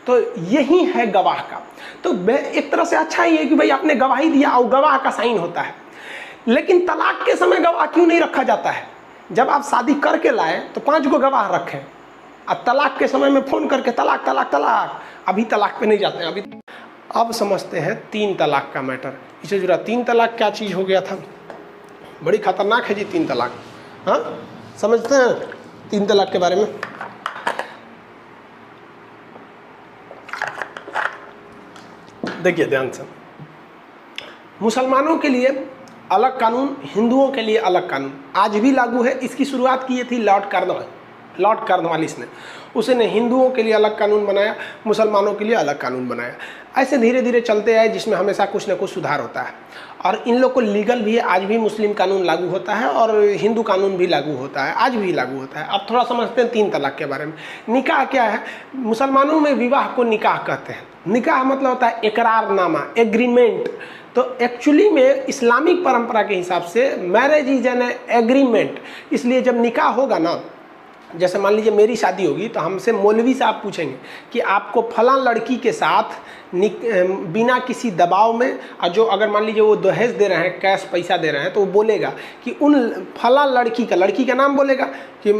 तो यही है गवाह का। तो एक तरह से अच्छा ही है कि भाई आपने गवाही दिया और गवाह का साइन होता है। लेकिन तलाक के समय गवाह क्यों नहीं रखा जाता है? जब आप शादी करके लाए तो 5 गो गवाह रखें, और तलाक के समय में फ़ोन करके तलाक तलाक तलाक, अभी तलाक पे नहीं जाते हैं। अभी अब समझते हैं 3 तलाक का मैटर। इससे जुड़ा 3 तलाक क्या चीज़ हो गया था, बड़ी खतरनाक है जी 3 तलाक। हाँ, समझते हैं 3 तलाक के बारे में। देखिए ध्यान से, मुसलमानों के लिए अलग कानून, हिंदुओं के लिए अलग कानून आज भी लागू है। इसकी शुरुआत की थी लॉर्ड कॉर्नवालिस ने। उसने हिंदुओं के लिए अलग कानून बनाया, मुसलमानों के लिए अलग कानून बनाया। ऐसे धीरे धीरे चलते आए, जिसमें हमेशा कुछ ना कुछ सुधार होता है। और इन लोग को लीगल भी है, आज भी मुस्लिम कानून लागू होता है और हिंदू कानून भी लागू होता है, आज भी लागू होता है। अब थोड़ा समझते हैं 3 तलाक के बारे में। निकाह क्या है? मुसलमानों में विवाह को निकाह कहते हैं। निकाह मतलब होता है इकरारनामा, एग्रीमेंट। तो एक्चुअली में इस्लामिक परंपरा के हिसाब से मैरिज इज एन एग्रीमेंट। इसलिए जब निकाह होगा ना, जैसे मान लीजिए मेरी शादी होगी तो हमसे मौलवी साहब पूछेंगे कि आपको फलां लड़की के साथ बिना किसी दबाव में, और जो अगर मान लीजिए वो दहेज दे रहे हैं, कैश पैसा दे रहे हैं, तो वो बोलेगा कि उन फलां लड़की का नाम बोलेगा कि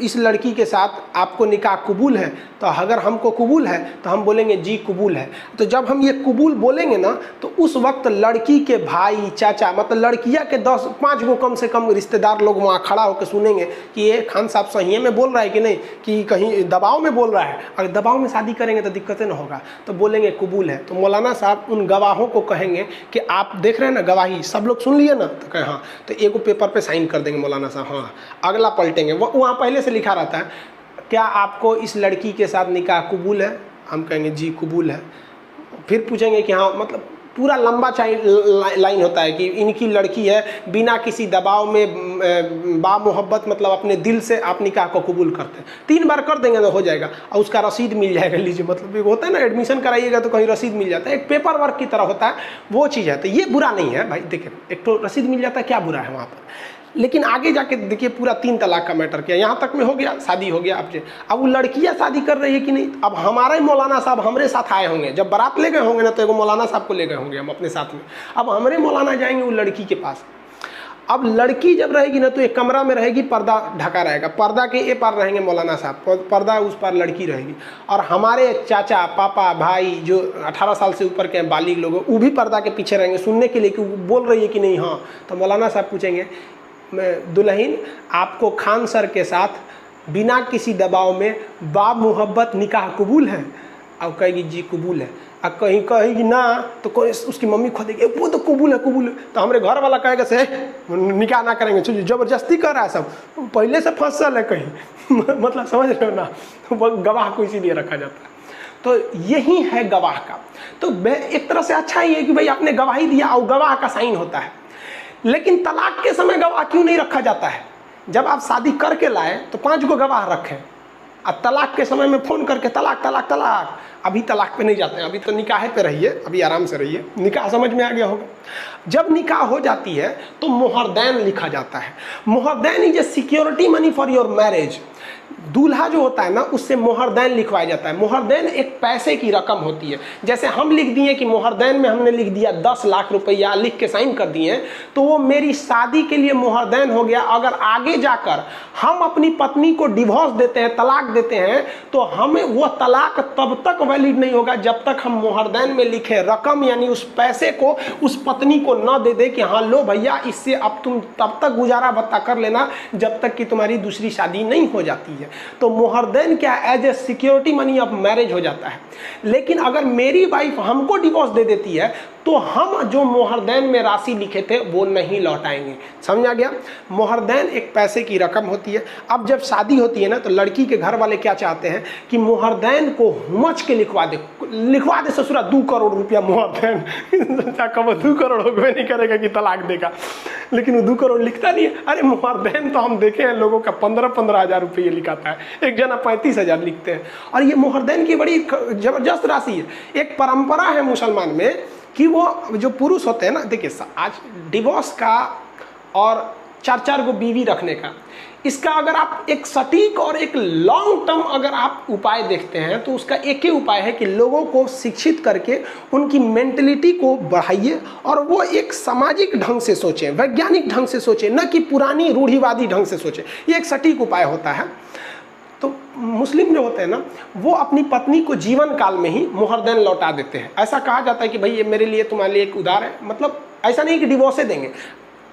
इस लड़की के साथ आपको निकाह कबूल है। तो अगर हमको कबूल है तो हम बोलेंगे जी कबूल है। तो जब हम ये कबूल बोलेंगे ना, तो उस वक्त लड़की के भाई, चाचा, मतलब लड़कियां के 10-5 गो कम से कम रिश्तेदार लोग वहाँ खड़ा होकर सुनेंगे कि ये खान साहब सही में बोल रहा है कि नहीं, कि कहीं दबाव में बोल रहा है। अगर दबाव में शादी करेंगे तो दिक्कतें ना होगा, तो बोलेंगे कबूल है। तो मौलाना साहब उन गवाहों को कहेंगे कि आप देख रहे हैं ना गवाही, सब लोग सुन लिए ना? तो कहें हाँ। तो एक पेपर पे साइन कर देंगे मौलाना साहब, हाँ। अगला पलटेंगे, वो वहाँ पहले से लिखा रहता है, क्या आपको इस लड़की के साथ निकाह कबूल है? हम कहेंगे जी कबूल है। फिर पूछेंगे कि हाँ, मतलब पूरा लंबा लाइन होता है कि इनकी लड़की है, बिना किसी दबाव में बामोहब्बत, मतलब अपने दिल से आप निकाह को कबूल करते हैं। 3 बार कर देंगे तो हो जाएगा, और उसका रसीद मिल जाएगा। लीजिए, मतलब एक होता है ना, एडमिशन कराइएगा तो कहीं रसीद मिल जाता है, एक पेपर वर्क की तरह होता है, वो चीज़ है। तो ये बुरा नहीं है भाई, देखिए एक तो रसीद मिल जाता है, क्या बुरा है वहाँ पर। लेकिन आगे जाके देखिए पूरा 3 तलाक का मैटर किया। यहाँ तक में हो गया, शादी हो गया। अब वो लड़कियाँ शादी कर रही है कि नहीं, अब हमारे मौलाना साहब हमारे साथ आए होंगे, जब बारात ले गए होंगे ना, तो एगो मौलाना साहब को ले गए होंगे हम अपने साथ में। अब हमारे मौलाना जाएंगे वो लड़की के पास। अब लड़की जब रहेगी ना, तो एक कमरा में रहेगी, पर्दा ढका रहेगा, पर्दा के ए पार रहेंगे मौलाना साहब, पर्दा उस पार लड़की रहेगी। और हमारे चाचा, पापा, भाई जो 18 साल से ऊपर के बालिग लोग, वो भी पर्दा के पीछे रहेंगे सुनने के लिए कि वो बोल रही है कि नहीं। हाँ, तो मौलाना साहब पूछेंगे, दुल्हन आपको खान सर के साथ बिना किसी दबाव में बामोहब्बत निकाह कबूल है? अब कहेगी जी कबूल है। अब कहीं कहेगी ना, तो कोई उसकी मम्मी खोदेगी, वो तो कबूल है कबूल है। तो हमारे घर वाला कहेगा से निकाह ना करेंगे, चलिए जबरदस्ती कर रहा है, सब पहले से फसल है कहीं मतलब समझ रहे हो ना, गवाह को इसीलिए रखा जाता है। तो यही है गवाह का। तो एक तरह से अच्छा ही है कि भाई आपने गवाही दिया और गवाह का साइन होता है। लेकिन तलाक के समय गवाह क्यों नहीं रखा जाता है? जब आप शादी करके लाए तो 5 गो गवाह रखें, और तलाक के समय में फ़ोन करके तलाक तलाक तलाक, अभी तलाक पे नहीं जाते हैं, अभी तो निकाह पे रहिए, अभी आराम से रहिए। निकाह समझ में आ गया होगा। जब निकाह हो जाती है तो मोहरदैन लिखा जाता है। मोहरदैन is a security money for your marriage. दूल्हा जो होता है ना, उससे मोहरदैन लिखवाया जाता है। मोहरदैन एक पैसे की रकम होती है। जैसे हम लिख दिए कि मोहरदैन में हमने लिख दिया 10 लाख रुपया, लिख के साइन कर दिए, तो वो मेरी शादी के लिए मोहरदैन हो गया। अगर आगे जाकर हम अपनी पत्नी को डिवोर्स देते हैं, तलाक देते हैं, तो हमें वो तलाक तब तक वैलिड नहीं होगा जब तक हम मोहरदैन में लिखे रकम, यानी उस पैसे को उस पत्नी को न दे दे कि हाँ लो भैया, इससे अब तुम तब तक गुजारा बत्ता कर लेना जब तक कि तुम्हारी दूसरी शादी नहीं हो जाती है। तो मोहरदैन क्या, as a security money of marriage हो जाता है। लेकिन अगर मेरी वाइफ हमको डिवोर्स दे देती है, तो हम जो मोहरदैन में राशि लिखे थे वो नहीं लौटाएंगे। समझ आ गया? मोहरदैन एक पैसे की रकम होती है। अब जब शादी होती है ना, तो लड़की के घर वाले क्या चाहते हैं कि मोहरदैन को हुमच के लिखवा दे ससुरा 2 करोड़ रुपया मोहरदैन। कब 2 करोड़ होगा नहीं करेगा कि तलाक देगा, लेकिन वो 2 करोड़ लिखता नहीं है। अरे मोहरदैन तो हम देखे हैं लोगों का 15-15 हज़ार रुपये लिखाता है, एक जना 35 हज़ार लिखते हैं। और ये मोहरदैन की बड़ी जबरदस्त राशि है। एक परंपरा है मुसलमान में कि वो जो पुरुष होते हैं ना, देखिए आज डिवोर्स का और 4 गो बीवी रखने का। इसका अगर आप एक सटीक और एक लॉन्ग टर्म अगर आप उपाय देखते हैं तो उसका एक ही उपाय है कि लोगों को शिक्षित करके उनकी मेंटलिटी को बढ़ाइए और वो एक सामाजिक ढंग से सोचें, वैज्ञानिक ढंग से सोचें, न कि पुरानी रूढ़िवादी ढंग से सोचें। ये एक सटीक उपाय होता है। तो मुस्लिम जो होते हैं ना, वो अपनी पत्नी को जीवन काल में ही मोहरदैन लौटा देते हैं। ऐसा कहा जाता है कि भाई ये मेरे लिए तुम्हारे लिए एक उधार है, मतलब ऐसा नहीं कि डिवोर्से देंगे।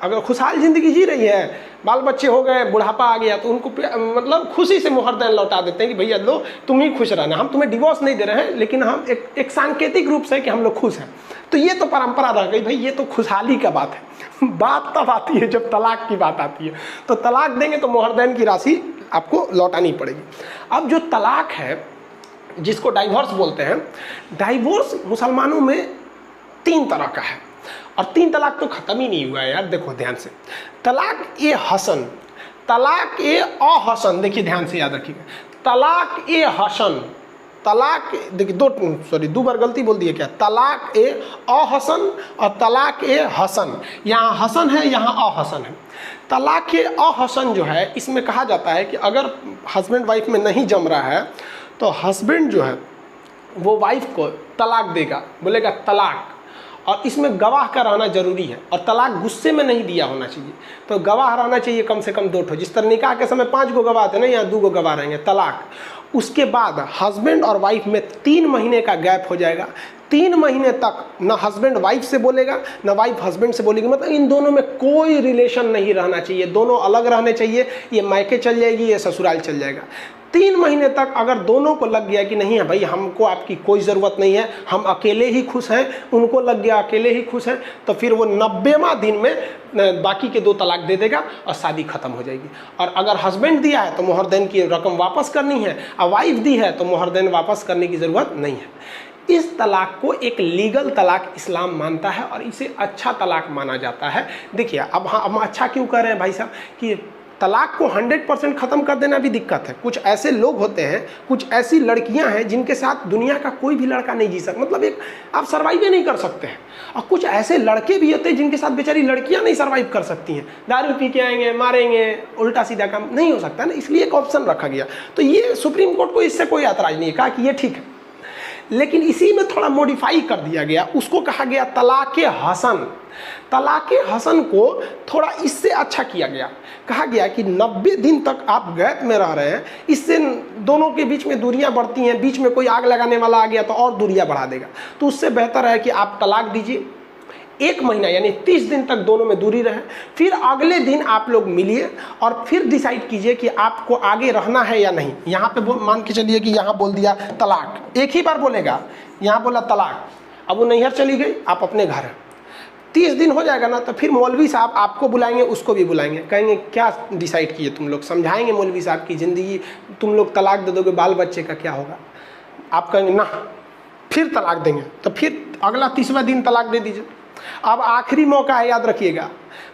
अगर खुशहाल ज़िंदगी जी रही है, बाल बच्चे हो गए, बुढ़ापा आ गया, तो उनको मतलब खुशी से मोहरदैन लौटा देते हैं कि भैया लो तुम ही खुश रहना, हम तुम्हें डिवोर्स नहीं दे रहे हैं, लेकिन हम एक सांकेतिक रूप से कि हम लोग खुश हैं। तो ये तो परंपरा रह गई भाई, ये तो खुशहाली का बात है। बात तब आती है जब तलाक की बात आती है, तो तलाक देंगे तो मोहरदैन की राशि आपको लौटानी पड़ेगी। अब जो तलाक है, जिसको डाइवोर्स बोलते हैं, डाइवोर्स मुसलमानों में 3 तरह का है, और 3 तलाक तो ख़त्म ही नहीं हुआ है यार। देखो ध्यान से, तलाक ए हसन, तलाक ए अहसन, देखिए ध्यान से याद रखिएगा। तलाक ए हसन, तलाक देखिए 2 बार गलती बोल दिए क्या, तलाक ए अहसन और तलाक ए हसन। यहाँ हसन है, यहाँ अहसन है। तलाक ए अहसन जो है, इसमें कहा जाता है कि अगर हस्बैंड वाइफ में नहीं जम रहा है तो हस्बैंड जो है वो वाइफ को तलाक देगा, बोलेगा तलाक, और इसमें गवाह का रहना जरूरी है, और तलाक गुस्से में नहीं दिया होना चाहिए। तो गवाह रहना चाहिए कम से कम 2 ठो, जिस तरह निकाह के समय 5 गो गवाह थे ना, यहाँ 2 गो गवाह रहेंगे। तलाक, उसके बाद हस्बैंड और वाइफ में 3 महीने का गैप हो जाएगा। 3 महीने तक ना हस्बैंड वाइफ से बोलेगा, ना वाइफ हस्बैंड से बोलेगी, मतलब इन दोनों में कोई रिलेशन नहीं रहना चाहिए, दोनों अलग रहने चाहिए। ये मायके चल जाएगी, ये ससुराल चल जाएगा। 3 महीने तक अगर दोनों को लग गया कि नहीं है भाई, हमको आपकी कोई ज़रूरत नहीं है, हम अकेले ही खुश हैं, उनको लग गया अकेले ही खुश हैं, तो फिर वो 90वां दिन में बाकी के 2 तलाक दे देगा और शादी ख़त्म हो जाएगी। और अगर हस्बैंड दिया है तो मोहरदैन की रकम वापस करनी है, और वाइफ दी है तो मोहरदैन वापस करने की ज़रूरत नहीं है। इस तलाक को एक लीगल तलाक इस्लाम मानता है और इसे अच्छा तलाक माना जाता है। देखिए अब हम अच्छा क्यों कह रहे हैं भाई साहब, कि तलाक को 100% ख़त्म कर देना भी दिक्कत है। कुछ ऐसे लोग होते हैं, कुछ ऐसी लड़कियां हैं जिनके साथ दुनिया का कोई भी लड़का नहीं जी सकता, मतलब एक आप सर्वाइव ही नहीं कर सकते हैं। और कुछ ऐसे लड़के भी होते हैं जिनके साथ बेचारी लड़कियां नहीं सर्वाइव कर सकती हैं, दारू पी के आएंगे, मारेंगे, उल्टा सीधा काम नहीं हो सकता ना, इसलिए एक ऑप्शन रखा गया। तो ये सुप्रीम कोर्ट को इससे कोई ऐतराज़ नहीं है, कहा कि ये ठीक है, लेकिन इसी में थोड़ा मॉडिफाई कर दिया गया, उसको कहा गया तलाक़ हसन। तलाक़ हसन को थोड़ा इससे अच्छा किया गया, कहा गया कि 90 दिन तक आप गैप में रह रहे हैं, इससे दोनों के बीच में दूरियां बढ़ती हैं, बीच में कोई आग लगाने वाला आ गया तो और दूरियां बढ़ा देगा। तो उससे बेहतर है कि आप तलाक दीजिए, 1 महीना यानी 30 दिन तक दोनों में दूरी रहे, फिर अगले दिन आप लोग मिलिए और फिर डिसाइड कीजिए कि आपको आगे रहना है या नहीं। यहाँ पे मान के चलिए कि यहाँ बोल दिया तलाक, एक ही बार बोलेगा, यहाँ बोला तलाक, अब वो नैहर चली गई, आप अपने घर हैं, 30 दिन हो जाएगा ना, तो फिर मौलवी साहब आपको बुलाएंगे, उसको भी बुलाएंगे, कहेंगे क्या डिसाइड किए तुम लोग, समझाएंगे मौलवी साहब की ज़िंदगी, तुम लोग तलाक दे दोगे, बाल बच्चे का क्या होगा। आप कहेंगे ना, फिर तलाक देंगे, तो फिर अगला 30वां दिन तलाक दे दीजिए। अब आखिरी मौका है, याद रखिएगा,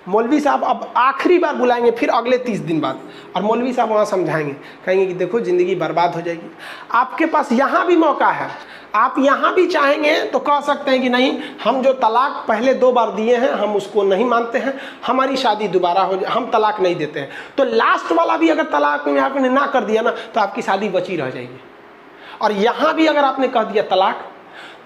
मौलवी साहब अब आखिरी बार बुलाएंगे फिर अगले 30 दिन बाद, और मौलवी साहब वहाँ समझाएंगे, कहेंगे कि देखो ज़िंदगी बर्बाद हो जाएगी। आपके पास यहाँ भी मौका है, आप यहाँ भी चाहेंगे तो कह सकते हैं कि नहीं, हम जो तलाक पहले 2 बार दिए हैं हम उसको नहीं मानते हैं, हमारी शादी दोबारा हो जाए, हम तलाक नहीं देते हैं। तो लास्ट वाला भी अगर तलाक में आपने ना कर दिया ना, तो आपकी शादी बची रह जाएगी। और यहाँ भी अगर आपने कह दिया तलाक,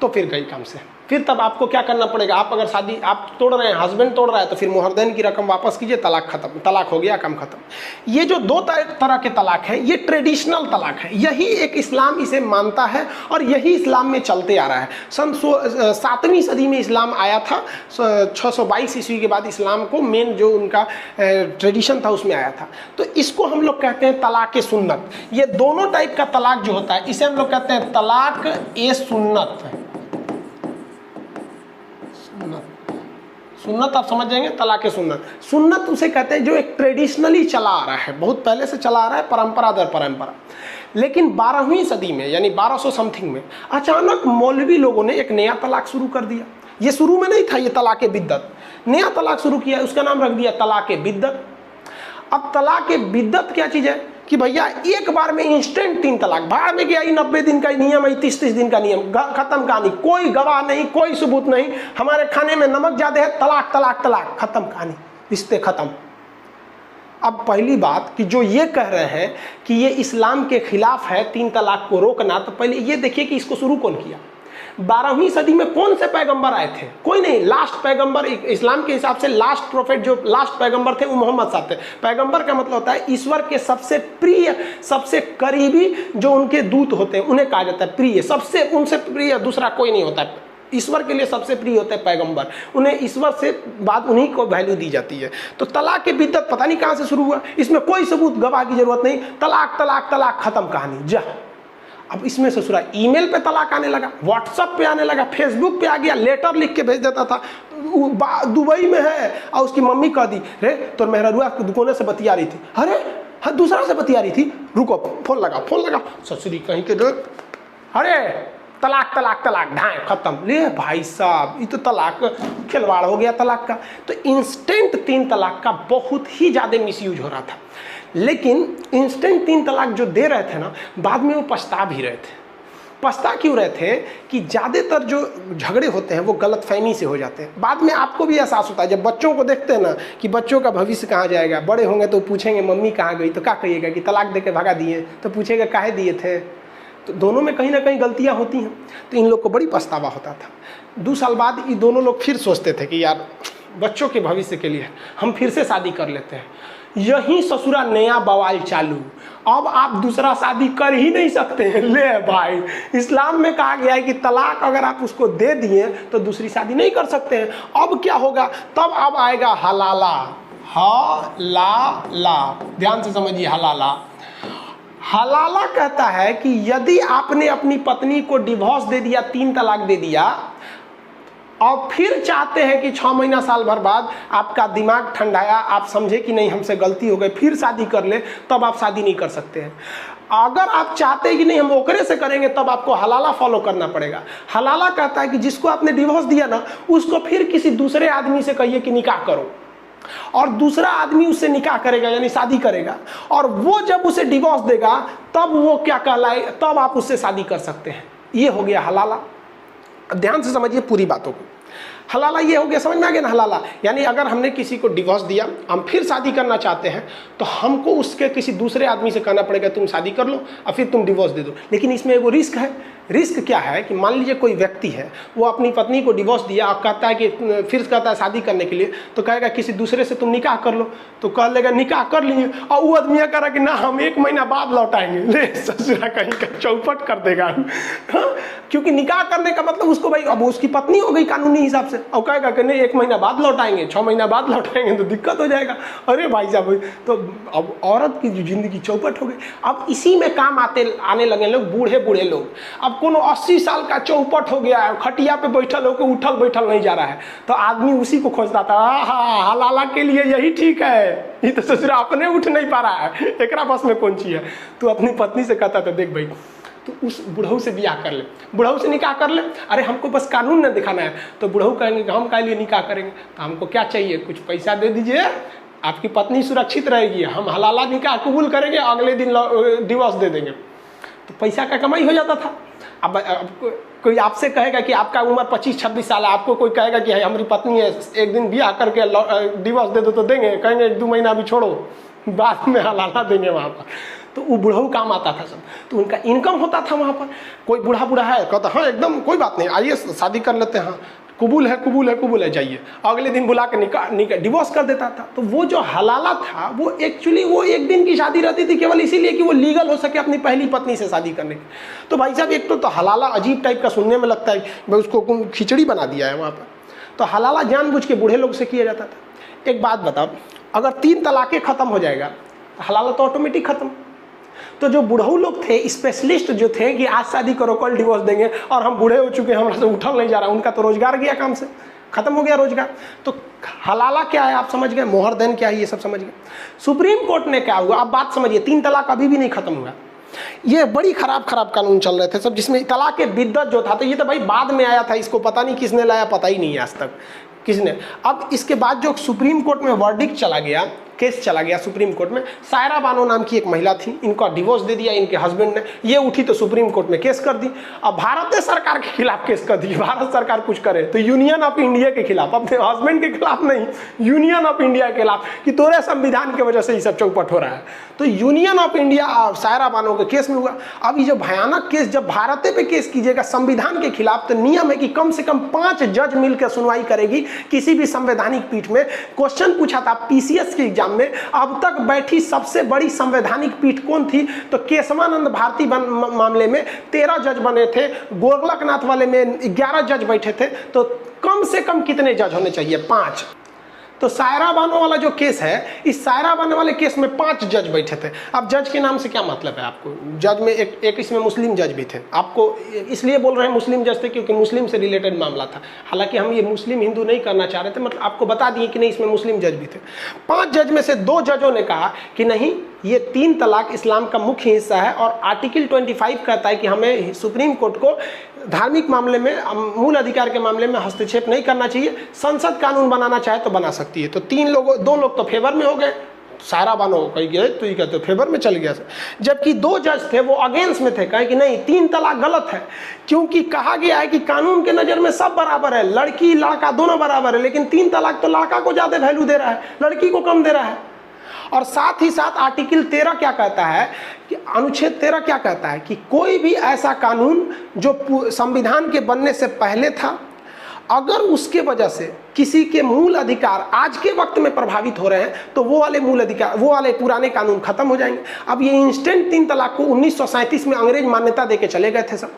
तो फिर गई काम से। फिर तब आपको क्या करना पड़ेगा, आप अगर शादी आप तोड़ रहे हैं, हस्बैंड तोड़ रहा है, तो फिर मोहरदैन की रकम वापस कीजिए, तलाक खत्म, तलाक हो गया, काम खत्म। ये जो 2 तरह के तलाक हैं, ये ट्रेडिशनल तलाक है, यही एक इस्लाम इसे मानता है और यही इस्लाम में चलते आ रहा है। सन 7वीं सदी में इस्लाम आया था, 622 ईस्वी के बाद इस्लाम को मेन जो उनका ट्रेडिशन था उसमें आया था। तो इसको हम लोग कहते हैं तलाक सुन्नत। ये दोनों टाइप का तलाक जो होता है, इसे हम लोग कहते हैं तलाक ए सुन्नत। सुन्नत आप समझ जाएंगे, तलाक सुन्नत। सुन्नत उसे कहते हैं जो एक ट्रेडिशनली चला आ रहा है, बहुत पहले से चला आ रहा है, परंपरा दर परंपरा। लेकिन 12वीं सदी में यानी 1200 समथिंग में अचानक मौलवी लोगों ने एक नया तलाक शुरू कर दिया। ये शुरू में नहीं था, ये तलाक बिद्दत, नया तलाक शुरू किया, उसका नाम रख दिया तलाक बिद्दत। अब तलाक बिद्दत क्या चीज़ है कि भैया एक बार में इंस्टेंट 3 तलाक, भाड़ में गया, 90 दिन का नियम है, 30 दिन का नियम, खत्म कहानी, कोई गवाह नहीं, कोई सबूत नहीं, हमारे खाने में नमक ज़्यादा है, तलाक तलाक तलाक, खत्म कहानी, रिश्ते खत्म। अब पहली बात कि जो ये कह रहे हैं कि ये इस्लाम के खिलाफ है 3 तलाक को रोकना, तो पहले ये देखिए कि इसको शुरू कौन किया। 12वीं सदी में कौन से पैगंबर आए थे? कोई नहीं। लास्ट पैगंबर इस्लाम के हिसाब से लास्ट प्रोफेट, जो लास्ट पैगंबर थे वो मोहम्मद साहब थे। पैगंबर का मतलब होता है ईश्वर के सबसे प्रिय, सबसे करीबी जो उनके दूत होते हैं उन्हें कहा जाता है प्रिय। सबसे उनसे प्रिय दूसरा कोई नहीं होता है। ईश्वर के लिए सबसे प्रिय होते हैं पैगंबर, उन्हें ईश्वर से बाद उन्हीं को वैल्यू दी जाती है। तो तलाक की बिद्दत पता नहीं कहाँ से शुरू हुआ, इसमें कोई सबूत गवाह की जरूरत नहीं। तलाक तलाक तलाक, खत्म कहानी जा। अब इसमें ससुरा ईमेल पे तलाक आने लगा, व्हाट्सएप पे आने लगा, फेसबुक पे आ गया, लेटर लिख के भेज देता था। दुबई में है और उसकी मम्मी कह दी, रे तो मेहरुआ दुकान से बतिया रही थी, अरे हाँ दूसरा से बतिया रही थी, रुको फोन लगा फोन लगा, ससुरी कहीं के दो, अरे तलाक तलाक तलाक, ढाए खत्म। ले भाई साहब, ये तो तलाक खिलवाड़ हो गया तलाक का। तो इंस्टेंट 3 तलाक का बहुत ही ज़्यादा मिसयूज हो रहा था। लेकिन इंस्टेंट 3 तलाक जो दे रहे थे ना, बाद में वो पछता भी रहे थे। पछता क्यों रहे थे कि ज़्यादातर जो झगड़े होते हैं वो गलतफहमी से हो जाते हैं। बाद में आपको भी एहसास होता है जब बच्चों को देखते हैं ना कि बच्चों का भविष्य कहाँ जाएगा, बड़े होंगे तो पूछेंगे मम्मी कहाँ गई, तो क्या कहिएगा कि तलाक दे के भगा दिए, तो पूछेगा काहे दिए थे। तो दोनों में कहीं ना कहीं गलतियां होती हैं। तो इन लोग को बड़ी पछतावा होता था। 2 साल बाद ये दोनों लोग फिर सोचते थे कि यार बच्चों के भविष्य के लिए हम फिर से शादी कर लेते हैं। यही ससुरा नया बवाल चालू। अब आप दूसरा शादी कर ही नहीं सकते हैं। ले भाई, इस्लाम में कहा गया है कि तलाक अगर आप उसको दे दिए तो दूसरी शादी नहीं कर सकते हैं। अब क्या होगा, तब अब आएगा हलाला। हलाला, ध्यान से समझिए। हलाला हलाला कहता है कि यदि आपने अपनी पत्नी को डिवोर्स दे दिया, 3 तलाक दे दिया, और फिर चाहते हैं कि 6 महीना साल भर बाद आपका दिमाग ठंडाया, आप समझे कि नहीं हमसे गलती हो गई, फिर शादी कर ले, तब आप शादी नहीं कर सकते हैं। अगर आप चाहते हैं कि नहीं हम ओकरे से करेंगे, तब आपको हलाला फॉलो करना पड़ेगा। हलाला कहता है कि जिसको आपने डिवोर्स दिया ना, उसको फिर किसी दूसरे आदमी से कहिए कि निकाह करो, और दूसरा आदमी उससे निकाह करेगा यानी शादी करेगा, और वो जब उसे डिवोर्स देगा तब वो क्या कहलाए, तब आप उससे शादी कर सकते हैं। ये हो गया हलाला। ध्यान से समझिए पूरी बातों को। हलाला ये हो गया, समझ में आ गया ना। हलाला यानी अगर हमने किसी को डिवोर्स दिया, हम फिर शादी करना चाहते हैं, तो हमको उसके किसी दूसरे आदमी से कहना पड़ेगा तुम शादी कर लो और फिर तुम डिवोर्स दे दो। लेकिन इसमें एगो रिस्क है। रिस्क क्या है कि मान लीजिए कोई व्यक्ति है, वो अपनी पत्नी को डिवोर्स दिया और कहता है कि फिर कहता है शादी करने के लिए, तो कहेगा किसी दूसरे से तुम निकाह कर लो, तो कह लेगा निकाह कर लिए, और वो आदमी कह रहा कि ना हम 1 महीना बाद लौटाएंगे। ले ससुरा कहीं का चौपट कर देगा। हाँ, क्योंकि निकाह करने का मतलब उसको भाई अब उसकी पत्नी हो गई कानूनी हिसाब से, और कहेगा कि नहीं 1 महीना बाद लौटाएंगे, 6 महीना बाद लौटाएंगे, तो दिक्कत हो जाएगा। अरे भाई साहब, तो अब औरत की जिंदगी चौपट हो गई। अब इसी में काम आने लगे लोग, बूढ़े बूढ़े लोग। अब कोनो 80 साल का चौपट हो गया है, खटिया पे बैठल होकर उठल बैठल नहीं जा रहा है, तो आदमी उसी को खोजता था। हलाला के लिए यही ठीक है, ये तो ससुरा अपने उठ नहीं पा रहा है, एकरा बस में कौन चीज है। तो अपनी पत्नी से कहता था देख भाई तो उस बुढ़ऊ से ब्याह कर ले, बुढ़ऊ से निकाह कर ले। अरे हमको बस कानून न दिखाना है। तो बुढ़ऊ कहेंगे हम क्या लिए निकाह करेंगे, तो हमको क्या चाहिए, कुछ पैसा दे दीजिए, आपकी पत्नी सुरक्षित रहेगी, हम हलाला निकाह कबूल करेंगे, अगले दिन डिवोर्स दे देंगे। तो पैसा का कमाई हो जाता था। अब कोई आपसे कहेगा कि आपका उम्र 25-26 साल है, आपको कोई कहेगा कि हमारी पत्नी है, एक दिन ब्याह करके डिवोर्स दे दो, तो देंगे, कहेंगे 2 महीना अभी छोड़ो, बाद में हलाला देंगे वहाँ पर। तो वो बुढ़ऊ काम आता था सब, तो उनका इनकम होता था वहाँ पर। कोई बूढ़ा बूढ़ा है, कहता हाँ एकदम कोई बात नहीं, आइए शादी कर लेते हैं, हाँ कबूल है कबूल है कबूल है, जाइए। अगले दिन बुला के निकाह डिवोर्स कर देता था। तो वो जो हलाला था वो एक्चुअली वो 1 दिन की शादी रहती थी, केवल इसीलिए कि वो लीगल हो सके अपनी पहली पत्नी से शादी करने की। तो भाई साहब एक तो हलाला अजीब टाइप का सुनने में लगता है, भाई उसको खिचड़ी बना दिया है वहाँ पर। तो हलाला जानबूझ के बूढ़े लोग से किया जाता था। एक बात बताओ, अगर 3 तलाक़ें ख़त्म हो जाएगा तो हलाला तो ऑटोमेटिक ख़त्म। तो जो बुढ़ऊ लोग थे, स्पेशलिस्ट जो थे कि आज शादी करो कल डिवोर्स देंगे, और हम बूढ़े हो चुके हैं हमारे से उठल नहीं जा रहा, उनका तो रोजगार गया काम से, खत्म हो गया रोजगार। तो हलाला क्या है आप समझ गए, मोहर देन क्या है ये सब समझ गए। सुप्रीम कोर्ट ने क्या हुआ, आप बात समझिए, 3 तलाक अभी भी नहीं खत्म हुआ। ये बड़ी खराब कानून चल रहे थे सब, जिसमें तलाक के बिद्दत जो था, तो ये तो भाई बाद में आया था, इसको पता नहीं किसने लाया, पता ही नहीं है आज तक किसने। अब इसके बाद जो सुप्रीम कोर्ट में वर्डिक्ट चला गया केस चला गया सुप्रीम कोर्ट में। सायरा बानो नाम की एक महिला थी, इनका डिवोर्स दे दिया इनके हस्बैंड ने, ये उठी तो सुप्रीम कोर्ट में केस कर दी। अब भारत सरकार के खिलाफ केस कर दी, भारत सरकार कुछ करे तो यूनियन ऑफ इंडिया के खिलाफ, अपने हस्बैंड के खिलाफ नहीं, यूनियन ऑफ इंडिया के खिलाफ, कि तोरे संविधान की वजह से ये सब चौपट हो रहा है। तो union of India Saira Bano के केस में हुआ। अब ये जो भयानक केस जब भारत पे केस कीजिएगा संविधान के खिलाफ, तो नियम है कि कम से कम 5 जज मिलकर सुनवाई करेगी किसी भी संवैधानिक पीठ में। क्वेश्चन पूछा था पीसीएस के एग्जाम में, अब तक बैठी सबसे बड़ी संवैधानिक पीठ कौन थी, तो केशवानंद भारती मामले में 13 जज बने थे, गोरखनाथ वाले में 11 जज बैठे थे। तो कम से कम कितने जज होने चाहिए? 5। तो सायरा बानो वाला जो केस है, इस सायरा बानो वाले केस में 5 जज बैठे थे। अब जज के नाम से क्या मतलब है आपको? जज में एक इसमें मुस्लिम जज भी थे। आपको इसलिए बोल रहे हैं मुस्लिम जज थे क्योंकि मुस्लिम से रिलेटेड मामला था। हालांकि हम ये मुस्लिम हिंदू नहीं करना चाह रहे थे, मतलब आपको बता दिए कि नहीं इसमें मुस्लिम जज भी थे। 5 जज में से 2 जजों ने कहा कि नहीं, ये 3 तलाक इस्लाम का मुख्य हिस्सा है और आर्टिकल 25 कहता है कि हमें सुप्रीम कोर्ट को धार्मिक मामले में, मूल अधिकार के मामले में हस्तक्षेप नहीं करना चाहिए। संसद कानून बनाना चाहे तो बना सकती है। तो 2 लोग तो फेवर में हो गए, सायरा बानो कही गए तो ये कहते फेवर में चल गया। जबकि 2 जज थे वो अगेंस्ट में थे, कहे कि नहीं 3 तलाक गलत है, क्योंकि कहा गया है कि कानून के नज़र में सब बराबर है, लड़की लड़का दोनों बराबर है, लेकिन 3 तलाक तो लड़का को ज़्यादा वैल्यू दे रहा है, लड़की को कम दे रहा है। और साथ ही साथ आर्टिकल 13 क्या कहता है कि अनुच्छेद 13 क्या कहता है कि कोई भी ऐसा कानून जो संविधान के बनने से पहले था, अगर उसके वजह से किसी के मूल अधिकार आज के वक्त में प्रभावित हो रहे हैं तो वो वाले मूल अधिकार, वो वाले पुराने कानून खत्म हो जाएंगे। अब ये इंस्टेंट 3 तलाक को 1937 में अंग्रेज मान्यता देके चले गए थे सब।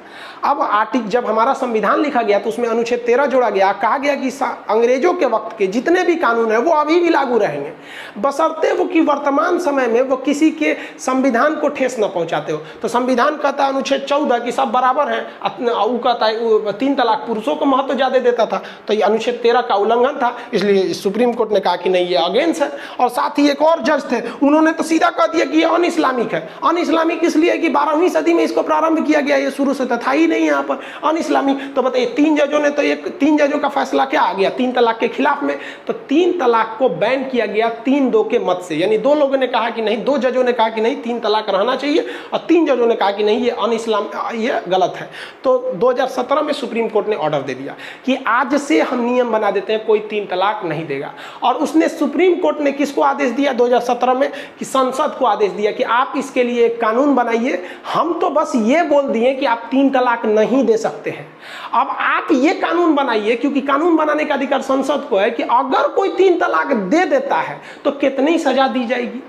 अब जब हमारा संविधान लिखा गया तो उसमें अनुच्छेद 13 जोड़ा गया, कहा गया कि अंग्रेजों के वक्त के जितने भी कानून हैं वो अभी भी लागू रहेंगे, बशर्ते वो कि वर्तमान समय में वो किसी के संविधान को ठेस न पहुंचाते हो। तो संविधान कहता है अनुच्छेद 14 कि सब बराबर हैं, वो कहता है 3 तलाक पुरुषों को महत्व ज़्यादा देता था, तो ये अनुच्छेद 13 का उल्लंघन था, इसलिए सुप्रीम कोर्ट ने कहा कि नहीं ये अगेंस्ट है। और साथ ही एक और जज थे, उन्होंने तो सीधा कह दिया कि ये अन इस्लामिक है। अन इस्लामिक इसलिए कि 12वीं सदी में इसको प्रारंभ किया गया, ये शुरू से तो था ही नहीं यहाँ पर अन इस्लामिक। तो बताइए 3 जजों ने तो 3 जजों का फैसला क्या आ गया 3 तलाक के खिलाफ में, तो 3 तलाक को बैन किया गया 3-2 के मत से। यानी 2 लोगों ने कहा कि नहीं, 2 जजों ने कहा कि नहीं 3 तलाक रहना चाहिए और 3 जजों ने कहा कि नहीं ये अन इस्लाम, ये गलत है। तो 2017 में सुप्रीम कोर्ट ने ऑर्डर दे दिया कि आज से हम नियम बना देते हैं कोई 3 तलाक नहीं देगा। और उसने सुप्रीम कोर्ट ने किसको आदेश दिया 2017 में कि संसद को आदेश दिया कि आप इसके लिए एक कानून बनाइए। हम तो बस ये बोल दिए कि आप 3 तलाक नहीं दे सकते हैं, अब आप ये कानून बनाइए, क्योंकि कानून बनाने का अधिकार संसद को है कि अगर कोई 3 तलाक दे देता है तो कितनी सजा दी जाएगी,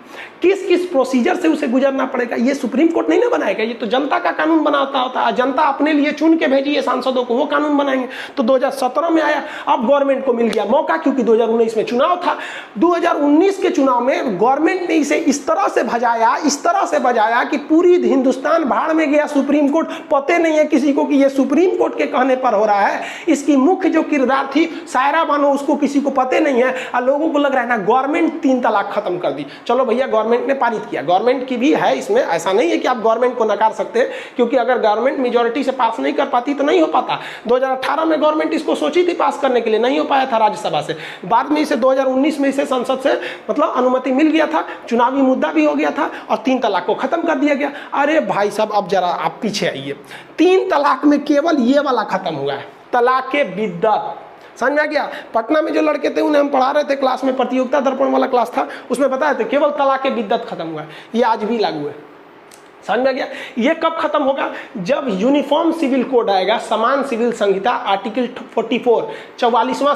किस किस प्रोसीजर से उसे गुजरना पड़ेगा, ये सुप्रीम कोर्ट नहीं ना बनाएगा, ये तो जनता का कानून बनाता होता है। जनता अपने लिए चुन के भेजी है सांसदों को, वो कानून बनाएंगे। तो 2017 में आया, अब गवर्नमेंट को मिल गया मौका, क्योंकि 2019 में चुनाव था। 2019 के चुनाव में गवर्नमेंट ने इसे इस तरह से बजाया कि पूरी हिंदुस्तान भाड़ में गया, सुप्रीम कोर्ट पते नहीं है किसी को कि ये सुप्रीम कोर्ट के कहने पर हो रहा है। इसकी मुख्य जो किरदार थी सायरा बानो, उसको किसी को पते नहीं है और लोगों को लग रहा है ना गवर्नमेंट 3 तलाक खत्म कर दी। चलो भैया, गवर्नमेंट ने पारित किया, गवर्नमेंट की भी है इसमें, ऐसा नहीं है कि आप गवर्नमेंट को नकार सकते हैं, क्योंकि अगर गवर्नमेंट मेजोरिटी से पास नहीं कर पाती तो नहीं हो पाता। 2018 में गवर्नमेंट इसको सोची थी पास करने के लिए, नहीं हो पाया था राज्यसभा से, बाद में इसे 2019 में इसे संसद से मतलब अनुमति मिल गया था, चुनावी मुद्दा भी हो गया था और 3 तलाक को खत्म कर दिया गया। अरे भाई साहब, अब जरा आप पीछे आइए, 3 तलाक में केवल ये वाला खत्म हुआ है, तलाक़े बिद्दत। समझ में आ गया? पटना में जो लड़के थे उन्हें हम पढ़ा रहे थे क्लास में, प्रतियोगिता दर्पण वाला क्लास था, उसमें बताया था केवल तलाक़े बिद्दत खत्म हुआ है, ये आज भी लागू है। समझ में आ गया? ये कब खत्म होगा? जब यूनिफॉर्म सिविल कोड आएगा, समान सिविल संहिता, आर्टिकल 44, 44वां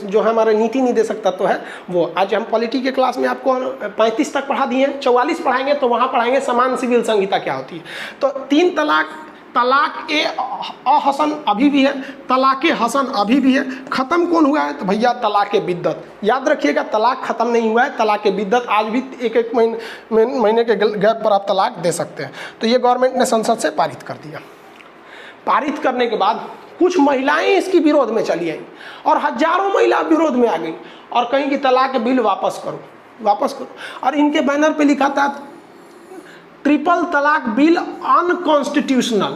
जो हमारा नीति निर्देशक तत्व है वो। आज हम पॉलिटी के क्लास में आपको 35 तक पढ़ा दिए हैं, 44 पढ़ाएंगे तो वहाँ पढ़ाएंगे समान सिविल संहिता क्या होती है। तो 3 तलाक, तलाक ए अहसन अभी भी है, तलाक़े हसन अभी भी है। ख़त्म कौन हुआ है? तो भैया तलाक़े बिद्दत। याद रखिएगा, तलाक ख़त्म नहीं हुआ है, तलाक़े बिद्दत आज भी एक महीने के गैप पर आप तलाक दे सकते हैं। तो ये गवर्नमेंट ने संसद से पारित कर दिया। पारित करने के बाद कुछ महिलाएं इसकी विरोध में चली आई और हजारों महिला विरोध में आ गई और कहीं कि तलाक बिल वापस करो। और इनके बैनर पे लिखा था ट्रिपल तलाक बिल अनकॉन्स्टिट्यूशनल,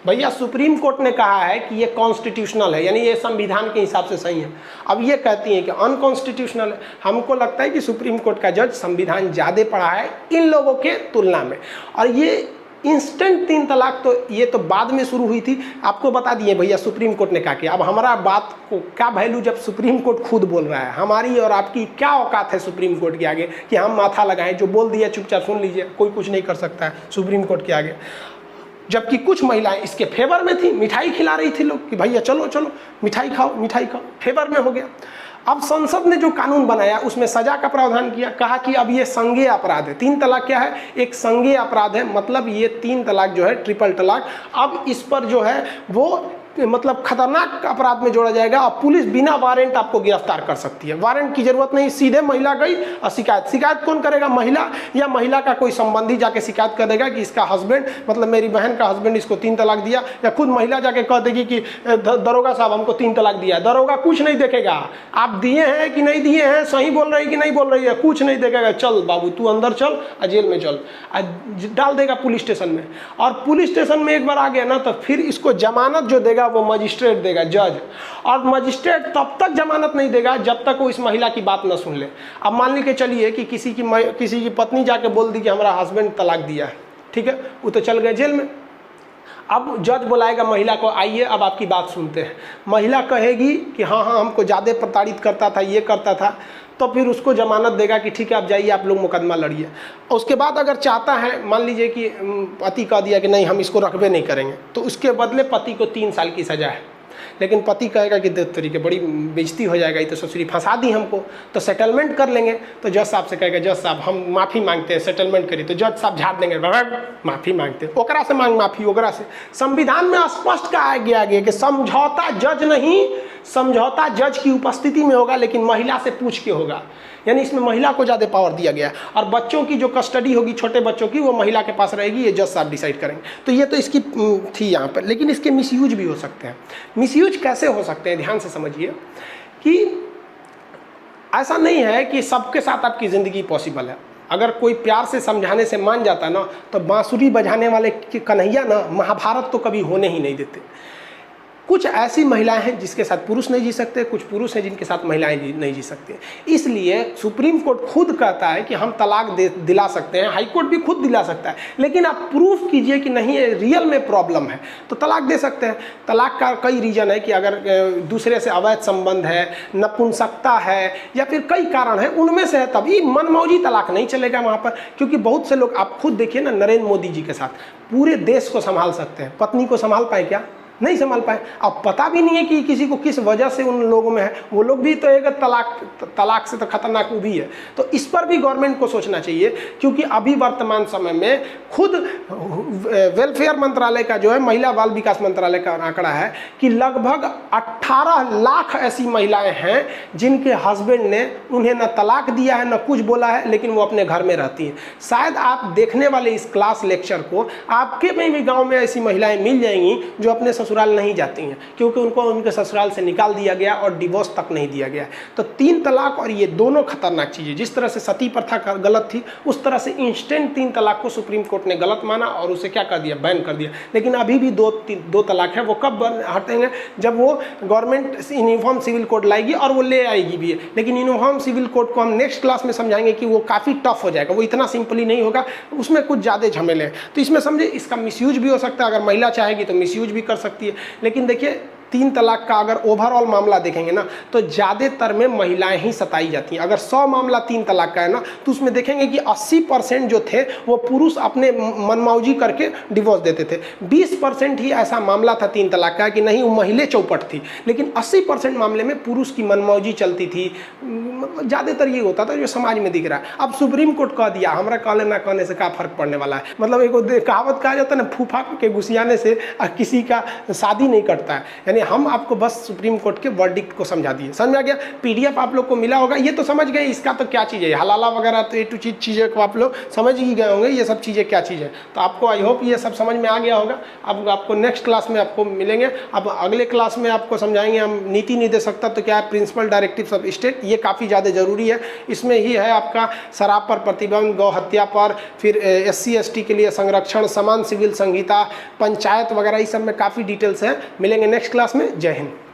भैया सुप्रीम कोर्ट ने कहा है कि ये कॉन्स्टिट्यूशनल है, यानी ये संविधान के हिसाब से सही है। अब ये कहती है कि अनकॉन्स्टिट्यूशनल है। हमको लगता है कि सुप्रीम कोर्ट का जज संविधान ज़्यादा पढ़ा है इन लोगों के तुलना में। और ये इंस्टेंट 3 तलाक तो ये तो बाद में शुरू हुई थी, आपको बता दिए भैया सुप्रीम कोर्ट ने क्या किया। अब हमारा बात को क्या वैल्यू जब सुप्रीम कोर्ट खुद बोल रहा है, हमारी और आपकी क्या औकात है सुप्रीम कोर्ट के आगे कि हम माथा लगाएं। जो बोल दिया चुपचाप सुन लीजिए, कोई कुछ नहीं कर सकता है सुप्रीम कोर्ट के आगे। जबकि कुछ महिलाएं इसके फेवर में थी, मिठाई खिला रही थी लोग कि भैया चलो चलो मिठाई खाओ मिठाई खाओ, फेवर में हो गया। अब संसद ने जो कानून बनाया उसमें सजा का प्रावधान किया, कहा कि अब ये संज्ञेय अपराध है। 3 तलाक क्या है? एक संज्ञेय अपराध है, मतलब ये 3 तलाक जो है ट्रिपल तलाक, अब इस पर जो है वो मतलब खतरनाक अपराध में जोड़ा जाएगा। और पुलिस बिना वारंट आपको गिरफ्तार कर सकती है, वारंट की जरूरत नहीं, सीधे महिला गई और शिकायत कौन करेगा? महिला, या महिला का कोई संबंधी जाके शिकायत कर देगा कि इसका हस्बैंड, मतलब मेरी बहन का हस्बैंड इसको 3 तलाक दिया, या खुद महिला जाके कह देगी कि दरोगा साहब हमको 3 तलाक दिया। दरोगा कुछ नहीं देखेगा, आप दिए हैं कि नहीं दिए हैं, सही बोल रही कि नहीं बोल रही है, कुछ नहीं देखेगा। चल बाबू तू अंदर चल और जेल में चल, डाल देगा पुलिस स्टेशन में। और पुलिस स्टेशन में एक बार आ गया ना तो फिर इसको जमानत जो देगा वो मजिस्ट्रेट देगा, जज। और मजिस्ट्रेट तब तक जमानत नहीं देगा जब तक वो इस महिला की बात न सुन ले। अब मान के चलिए कि किसी की पत्नी जाके बोल दी कि हमारा हस्बैंड तलाक दिया है, ठीक है, वो तो चल गए जेल में। अब जज बुलाएगा महिला को, आइए अब आपकी बात सुनते हैं। महिला कहेगी कि हाँ हमको ज़्यादा प्रताड़ित करता था, ये करता था, तो फिर उसको जमानत देगा कि ठीक है आप जाइए, आप लोग मुकदमा लड़िए। उसके बाद अगर चाहता है, मान लीजिए कि पति कह दिया कि नहीं हम इसको रखबे नहीं करेंगे, तो उसके बदले पति को 3 साल की सजा है। लेकिन पति कहेगा कि देख तरीके बड़ी बेइज्जती हो जाएगा, ये तो ससुरी फंसा दी हमको, तो सेटलमेंट कर लेंगे। तो जज साहब से कहेगा जज साहब हम माफ़ी मांगते हैं, सेटलमेंट करिए। तो जज साहब झाड़ देंगे, माफ़ी मांगते हैं, ओकरा से मांग माफ़ी, ओकरा से। संविधान में स्पष्ट कहा गया कि समझौता जज नहीं, समझौता जज की उपस्थिति में होगा लेकिन महिला से पूछ के होगा, यानी इसमें महिला को ज़्यादा पावर दिया गया है। और बच्चों की जो कस्टडी होगी, छोटे बच्चों की, वो महिला के पास रहेगी, ये जज साहब डिसाइड करेंगे। तो ये तो इसकी थी यहाँ पर, लेकिन इसके मिसयूज भी हो सकते हैं। मिसयूज कैसे हो सकते हैं, ध्यान से समझिए कि ऐसा नहीं है कि सबके साथ आपकी ज़िंदगी पॉसिबल है। अगर कोई प्यार से समझाने से मान जाता ना, तो बांसुरी बजाने वाले कन्हैया ना महाभारत तो कभी होने ही नहीं देते। कुछ ऐसी महिलाएं हैं जिसके साथ पुरुष नहीं जी सकते, कुछ पुरुष हैं जिनके साथ महिलाएं नहीं जी सकते। इसलिए सुप्रीम कोर्ट खुद कहता है कि हम तलाक दिला सकते हैं, हाई कोर्ट भी खुद दिला सकता है, लेकिन आप प्रूफ कीजिए कि नहीं रियल में प्रॉब्लम है तो तलाक दे सकते हैं। तलाक का कई रीजन है कि अगर दूसरे से अवैध संबंध है, नपुंसकता है, या फिर कई कारण है, उनमें से है, तभी मनमौजी तलाक नहीं चलेगा वहाँ पर। क्योंकि बहुत से लोग, आप खुद देखिए ना, नरेंद्र मोदी जी के साथ पूरे देश को संभाल सकते हैं, पत्नी को संभाल पाए क्या? नहीं संभाल पाए। अब पता भी नहीं है कि किसी को किस वजह से उन लोगों में है, वो लोग भी तो एक तलाक से तो खतरनाक वो भी है। तो इस पर भी गवर्नमेंट को सोचना चाहिए, क्योंकि अभी वर्तमान समय में खुद वेलफेयर मंत्रालय का जो है, महिला बाल विकास मंत्रालय का आंकड़ा है कि लगभग 18 लाख ऐसी महिलाएं हैं जिनके हस्बैंड ने उन्हें न तलाक दिया है न कुछ बोला है, लेकिन वो अपने घर में रहती हैं। शायद आप देखने वाले इस क्लास लेक्चर को आपके में भी गाँव में ऐसी महिलाएँ मिल जाएंगी जो अपने ससुराल नहीं जाती हैं, क्योंकि उनको उनके ससुराल से निकाल दिया गया और डिवोर्स तक नहीं दिया गया। तो 3 तलाक और ये दोनों खतरनाक चीज़ें, जिस तरह से सती प्रथा गलत थी, उस तरह से इंस्टेंट 3 तलाक को सुप्रीम कोर्ट ने गलत माना और उसे क्या कर दिया, बैन कर दिया। लेकिन अभी भी दो तलाक है, वो कब हटेंगे? जब वो गवर्नमेंट यूनिफॉर्म सिविल कोड लाएगी, और वो ले आएगी भी है। लेकिन यूनिफॉर्म सिविल कोड को हम नेक्स्ट क्लास में समझाएंगे कि वो काफ़ी टफ हो जाएगा, वो इतना सिंपली नहीं होगा, उसमें कुछ ज़्यादा झमेले हैं। तो इसमें समझे, इसका मिसयूज भी हो सकता है, अगर महिला चाहेगी तो मिसयूज भी कर सकती है। लेकिन देखिए 3 तलाक का अगर ओवरऑल मामला देखेंगे ना, तो ज़्यादातर में महिलाएं ही सताई जाती हैं। अगर 100 मामला 3 तलाक का है ना, तो उसमें देखेंगे कि 80% जो थे वो पुरुष अपने मनमौजी करके डिवोर्स देते थे। 20% ही ऐसा मामला था 3 तलाक का कि नहीं वो महिला चौपट थी, लेकिन 80% मामले में पुरुष की मनमौजी चलती थी। ज़्यादातर ये होता था जो समाज में दिख रहा है। अब सुप्रीम कोर्ट कह दिया, हमारा कहने ना कहने से क्या फ़र्क पड़ने वाला है। मतलब एक कहावत कहा जाता है ना, फूफा के घुसियाने से किसी का शादी नहीं कटता है। यानी हम आपको बस सुप्रीम कोर्ट के वर्डिक्ट को समझा दिए। समझ में आ गया? पीडीएफ आप लोग को मिला होगा, ये तो समझ गए इसका तो क्या चीज़ है, हलाला वगैरह तो ए टू चीज़ें को आप लोग समझ ही गए होंगे, ये सब चीज़ें क्या चीज़ है। तो आपको आई होप ये सब समझ में आ गया होगा। अब आपको नेक्स्ट क्लास में आपको मिलेंगे। अब अगले क्लास में आपको समझाएंगे हम नीति निर्देशक तत्व क्या है, प्रिंसिपल डायरेक्टिव्स ऑफ स्टेट, ये काफ़ी ज़्यादा ज़रूरी है। इसमें ही है आपका शराब पर प्रतिबंध, गौ हत्या पर, फिर SC ST के लिए संरक्षण, समान सिविल संहिता, पंचायत वगैरह, इस सब में काफ़ी डिटेल्स है। मिलेंगे नेक्स्ट क्लास में। जय हिंद।